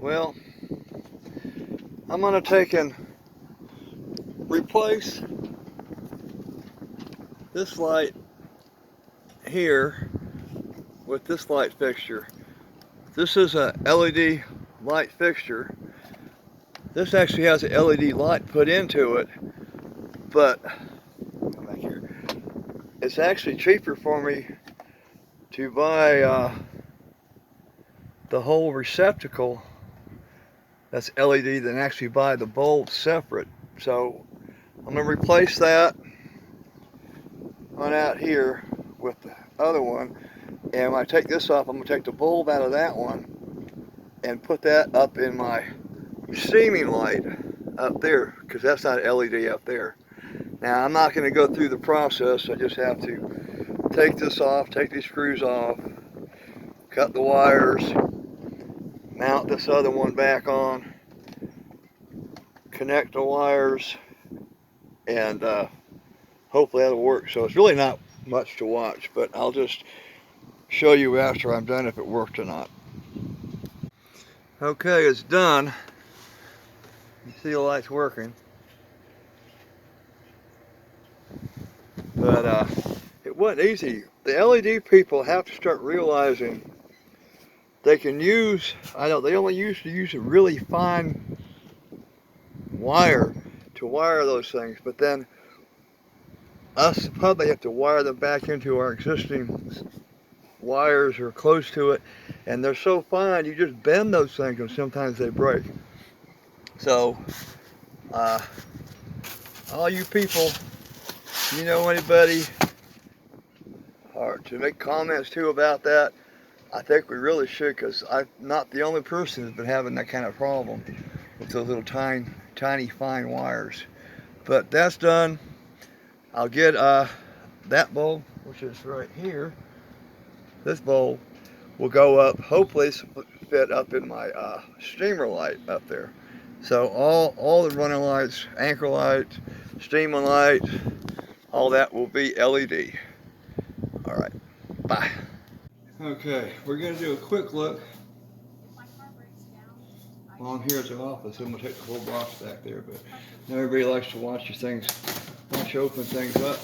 Well, I'm going to take and replace this light here with this light fixture. This is a LED light fixture. This actually has an LED light put into it, but come back here. It's actually cheaper for me to buy the whole receptacle that's LED than actually buy the bulb separate. So I'm going to replace that one out here with the other one, and when I take this off, I'm going to take the bulb out of that one and put that up in my steaming light up there, because that's not LED up there. Now I'm not going to go through the process. I just have to take this off, take these screws off, cut the wires, mount this other one back on, connect the wires, and hopefully that'll work. So it's really not much to watch, but I'll just show you after I'm done if it worked or not. Okay, it's done. You see the light's working. But it wasn't easy. The LED people have to start realizing they can use, I know they only used to use a really fine wire to wire those things, but then us probably have to wire them back into our existing wires or close to it, and they're so fine you just bend those things and sometimes they break. So all you people, if you know anybody or to make comments too about that, I think we really should, because I'm not the only person who's been having that kind of problem with those little tiny fine wires. But that's done. I'll get that bulb, which is right here. This bulb will go up, hopefully it's fit up in my steamer light up there. So all the running lights, anchor lights, steamer light, all that will be LED. All right, bye. Okay, we're gonna do a quick look. Well, I'm here at the office. I'm gonna take the whole box back there, but everybody likes to watch your things, watch you open things up,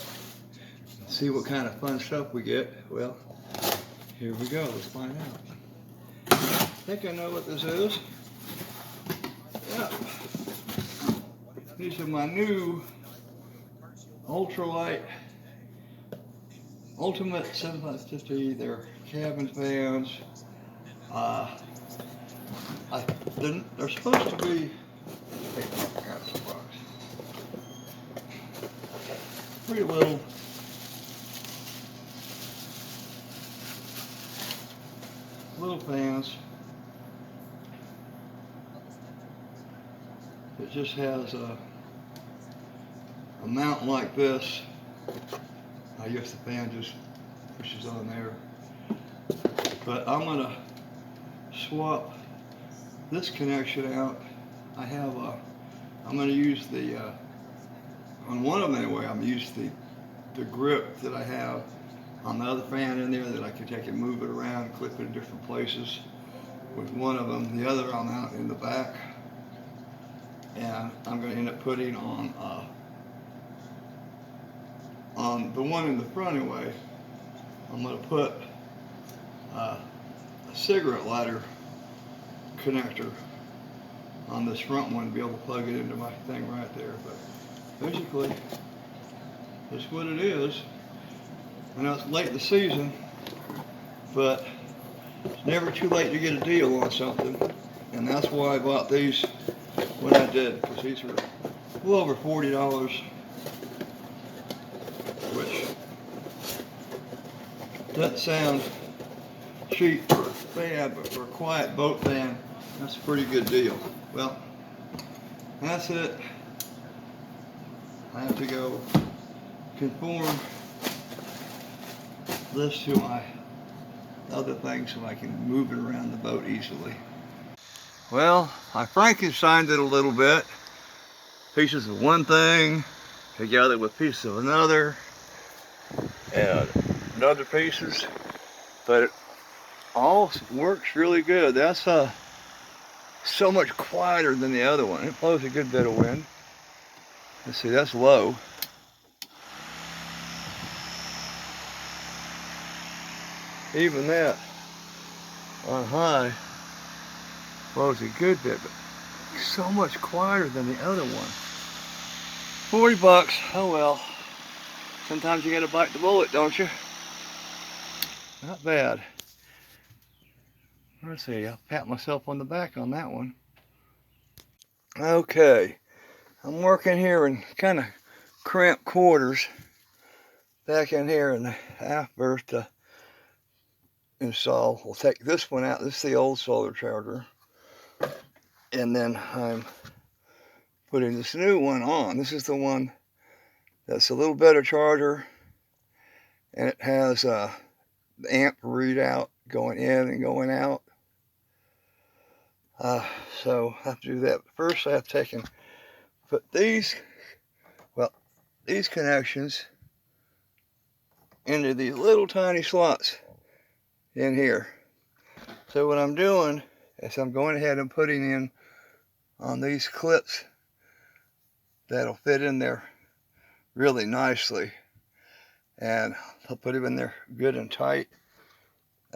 see what kind of fun stuff we get. Well, here we go. Let's find out. I think I know what this is. Yeah. These are my new ultralight Ultimate 7550. They're cabin fans. They're supposed to be. Pretty little. Little fans. It just has a mount like this. I guess the fan just pushes on there. But I'm gonna swap this connection out. I'm gonna use the, on one of them anyway, I'm gonna use the grip that I have on the other fan in there that I can take and move it around, clip it in different places with one of them. The other I'm out in the back. And I'm going to end up putting on the one in the front anyway. I'm going to put a cigarette lighter connector on this front one to be able to plug it into my thing right there. But basically, that's what it is. I know it's late in the season, but it's never too late to get a deal on something. And that's why I bought these when I did, because these were a little over $40, which doesn't sound cheap for a fan, but for a quiet boat fan, that's a pretty good deal. Well, that's it. I have to go conform this to my other thing so I can move it around the boat easily. Well, I Frankensteined it a little bit. Pieces of one thing together with pieces of another and other pieces, but it all works really good. That's so much quieter than the other one. It blows a good bit of wind. Let's see, that's low. Even that on high blows a good bit, but so much quieter than the other one. 40 bucks, oh well. Sometimes you gotta bite the bullet, don't you? Not bad. Let's see, I'll pat myself on the back on that one. Okay, I'm working here in kind of cramped quarters back in here in the half berth to install. We'll take this one out. This is the old solar charger. And then I'm putting this new one on. This is the one that's a little better charger, and it has the amp readout going in and going out. So I have to do that. First I have to put these connections into these little tiny slots in here. So what I'm doing is I'm going ahead and putting in on these clips that'll fit in there really nicely, and I'll put them in there good and tight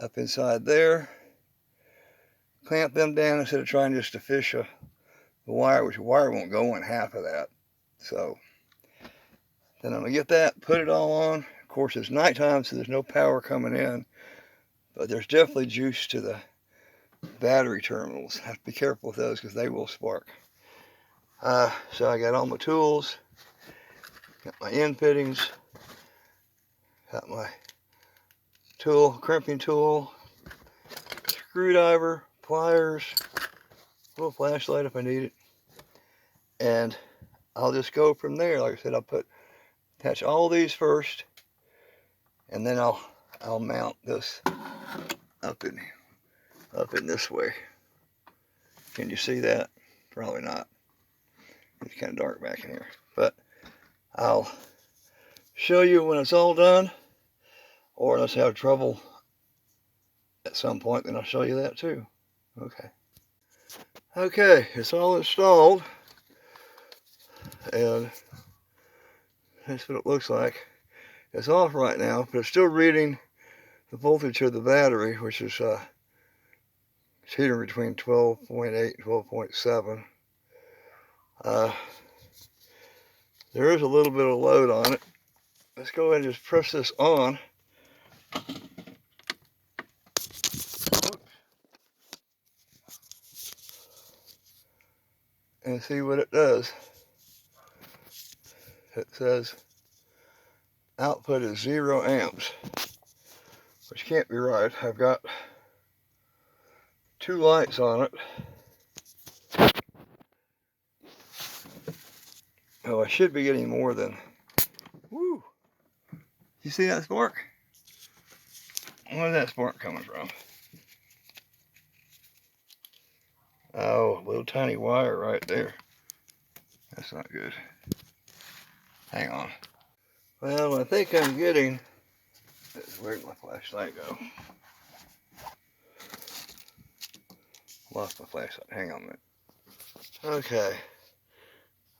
up inside there. Clamp them down instead of trying just to fish the wire, which the wire won't go in half of that. So then I'm gonna get that, put it all on. Of course it's nighttime, so there's no power coming in, but there's definitely juice to the battery terminals. Have to be careful with those because they will spark. So I got all my tools, got my end fittings, got my tool, crimping tool, screwdriver, pliers, a little flashlight if I need it, and I'll just go from there. Like I said, I'll attach all these first, and then I'll mount this up in this way. Can you see that? Probably not. It's kind of dark back in here, but I'll show you when it's all done, or unless I have trouble at some point, then I'll show you that too. Okay, it's all installed, and that's what it looks like. It's off right now, but it's still reading the voltage of the battery, which is teetering between 12.8 and 12.7. There is a little bit of load on it. Let's go ahead and just press this on. And see what it does. It says output is 0 amps, which can't be right. I've got 2 lights on it. Oh, I should be getting more than, woo! You see that spark? Where's that spark coming from? Oh, a little tiny wire right there. That's not good. Hang on. Well, I think I'm getting, where'd my flashlight go? Lost my flashlight, hang on a minute. Okay,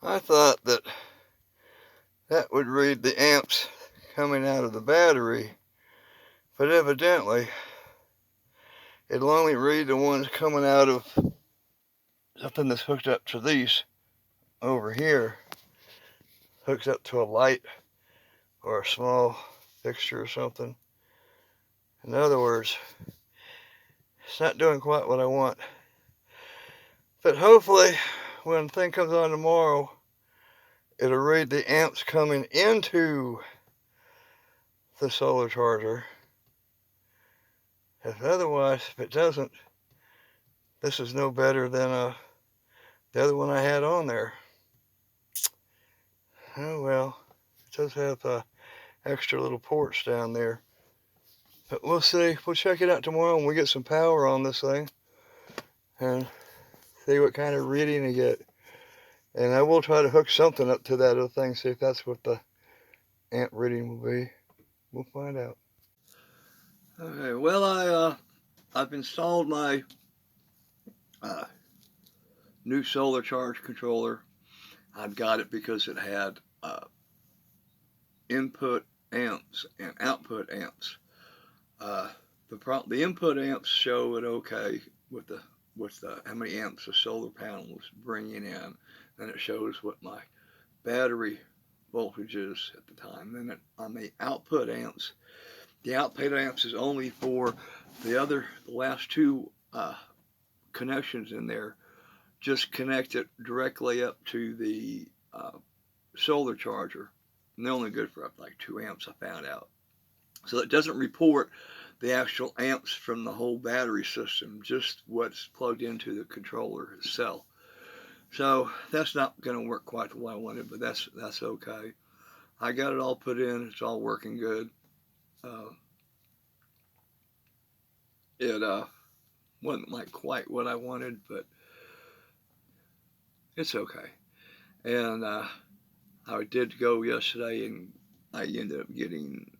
I thought that would read the amps coming out of the battery, but evidently it'll only read the ones coming out of something that's hooked up to these over here. Hooks up to a light or a small fixture or something. In other words, it's not doing quite what I want. But hopefully, when the thing comes on tomorrow, it'll read the amps coming into the solar charger. If it doesn't, this is no better than the other one I had on there. Oh well, it does have extra little ports down there. But we'll see. We'll check it out tomorrow when we get some power on this thing and see what kind of reading I get. And I will try to hook something up to that other thing, see if that's what the amp reading will be. We'll find out. Okay, well I've installed my new solar charge controller. I've got it because it had input amps and output amps. The input amps show it okay with the how many amps the solar panel was bringing in, and it shows what my battery voltage is at the time. Then on the output amps, the output amps is only for the last two connections in there. Just connect it directly up to the solar charger, and they're only good for up to like 2 amps, I found out. So it doesn't report the actual amps from the whole battery system, just what's plugged into the controller itself. So that's not going to work quite the way I wanted, but that's okay. I got it all put in. It's all working good. It wasn't like quite what I wanted, but it's okay. And I did go yesterday, and I ended up getting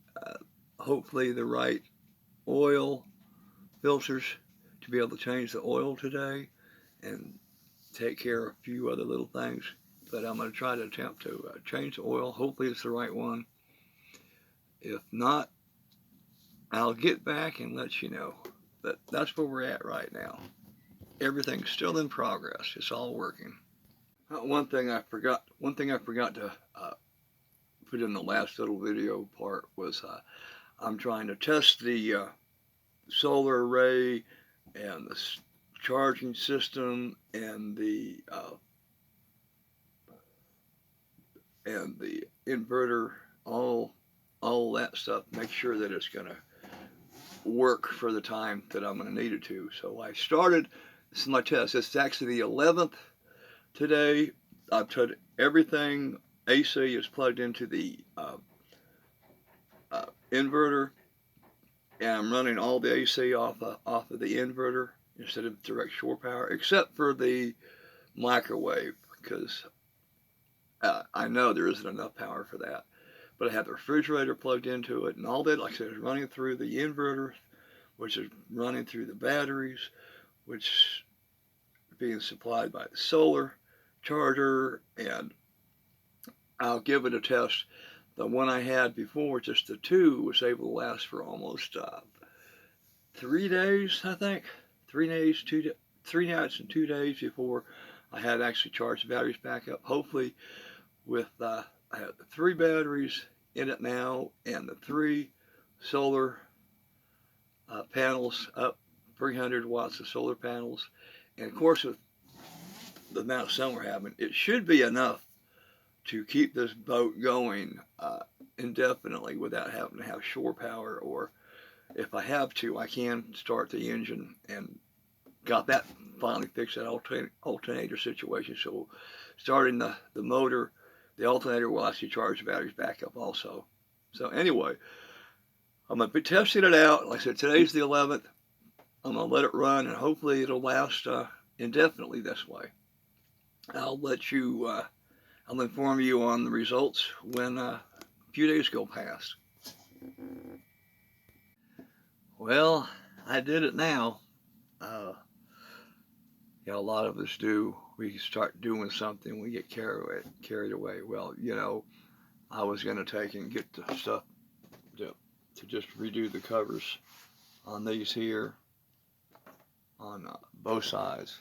hopefully the right oil filters to be able to change the oil today and take care of a few other little things. But I'm going to try to attempt to change the oil. Hopefully it's the right one. If not, I'll get back and let you know. But that's where we're at right now. Everything's still in progress. It's all working. One thing I forgot to put in the last little video part was I'm trying to test the solar array and the charging system and the inverter, all that stuff. Make sure that it's going to work for the time that I'm going to need it to. So I started. This is my test. It's actually the 11th today. I've put everything. AC is plugged into the inverter, and I'm running all the AC off of the inverter instead of direct shore power, except for the microwave, because I know there isn't enough power for that. But I have the refrigerator plugged into it, and all that, like I said, is running through the inverter, which is running through the batteries, which is being supplied by the solar charger. And I'll give it a test. The one I had before, just the 2, was able to last for almost 3 days, I think. 3 days, 3 nights and 2 days before I had actually charged the batteries back up. Hopefully, with I have the 3 batteries in it now, and the 3 solar panels up, 300 watts of solar panels, and of course with the amount of sun we're having, it should be enough to keep this boat going indefinitely without having to have shore power, or if I have to, I can start the engine, and got that finally fixed, that alternator situation. So starting the motor, the alternator will actually charge the batteries back up also. So anyway, I'm going to be testing it out. Like I said, today's the 11th. I'm going to let it run, and hopefully it'll last indefinitely this way. I'll inform you on the results when a few days go past. Well, I did it now. A lot of us do. We start doing something, we get carried away. Well, I was going to take and get the stuff to just redo the covers on these here, on both sides.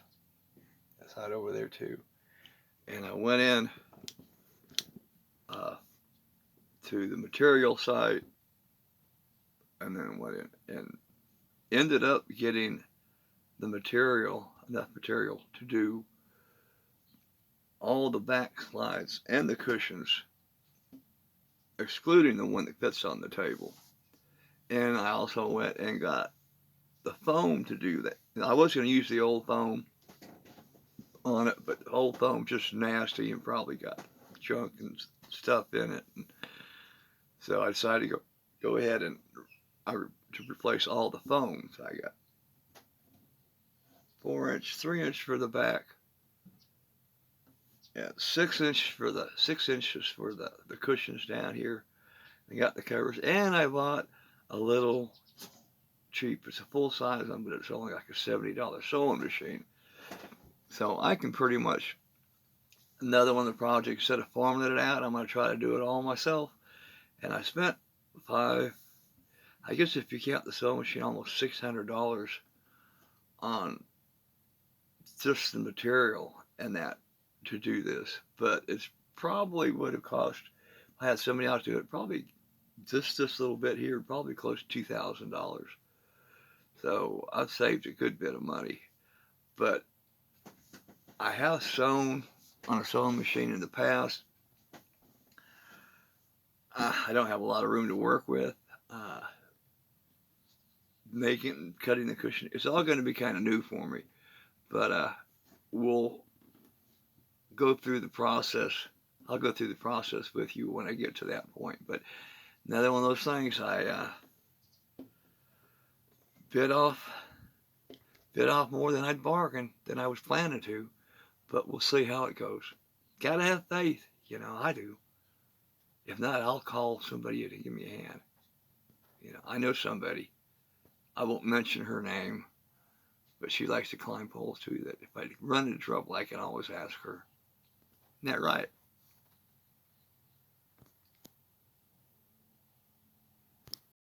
That side over there too. And I went in to the material site, and then went in and ended up getting enough material to do all the back slides and the cushions, excluding the one that fits on the table. And I also went and got the foam to do that. I was going to use the old foam on it, but the old foam's just nasty and probably got junk and stuff in it. And so I decided to go ahead and to replace all the foam. So I got 4-inch, 3-inch for the back, and 6 inches for the cushions down here. I got the covers, and I bought a little cheap. It's a full size one, but it's only like a $70 sewing machine. So So I can pretty much, another one of the projects, instead of farming it out, I'm going to try to do it all myself. And I spent I guess if you count the sewing machine, almost $600 on just the material and that to do this. But it's probably would have cost, if I had somebody else do it, probably just this little bit here, probably close to $2,000. So I've saved a good bit of money. But I have sewn on a sewing machine in the past. I don't have a lot of room to work with. Cutting the cushion, it's all going to be kind of new for me. But we'll go through the process. I'll go through the process with you when I get to that point. But another one of those things, I bit off more than I'd bargained, than I was planning to. But we'll see how it goes. Gotta have faith, I do. If not, I'll call somebody to give me a hand. I know somebody. I won't mention her name, but she likes to climb poles too. That if I run into trouble, I can always ask her. Isn't that right?